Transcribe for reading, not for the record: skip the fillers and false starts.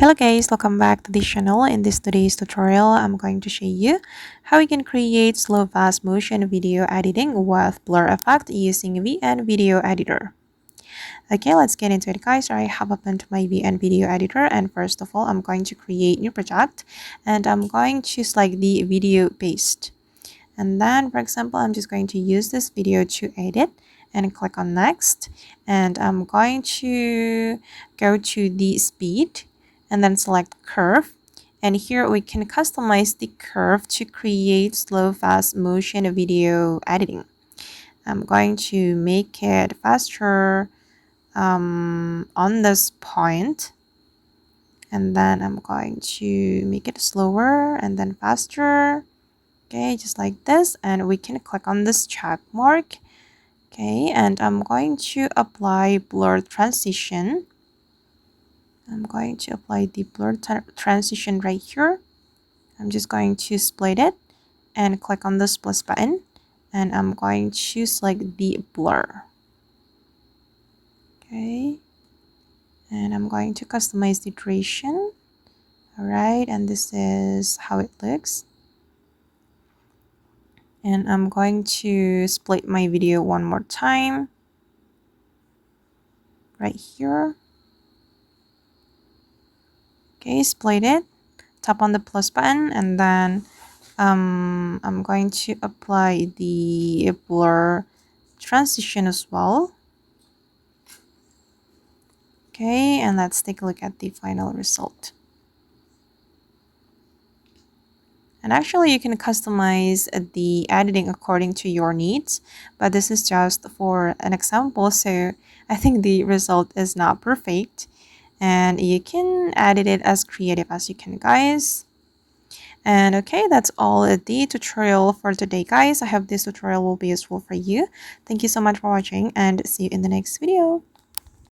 Hello guys, welcome back to this channel. In this today's tutorial, I'm going to show you how you can create slow fast motion video editing with blur effect using VN Video Editor. Okay, let's get into it guys. I have opened my VN Video Editor, and first of all, I'm going to create new project and I'm going to select the video paste. And then, for example, I'm just going to use this video to edit and click on next. And I'm going to go to the speed and then select curve. And here we can customize the curve to create slow fast motion video editing. I'm going to make it faster on this point, and then I'm going to make it slower and then faster. Okay, just like this, and we can click on this check mark. Okay, and I'm going to apply blur transition. I'm going to apply the blur transition right here. I'm just going to split it and click on this plus button, and I'm going to select the blur. Okay, and I'm going to customize the duration. All right, and this is how it looks. And I'm going to split my video one more time right here. Okay, split it, tap on the plus button, and then I'm going to apply the blur transition as well. Okay, and let's take a look at the final result. And actually, you can customize the editing according to your needs, but this is just for an example, so I think the result is not perfect, and you can edit it as creative as you can, guys. And okay, that's all the tutorial for today, guys. I hope this tutorial will be useful for you. Thank you so much for watching, and see you in the next video.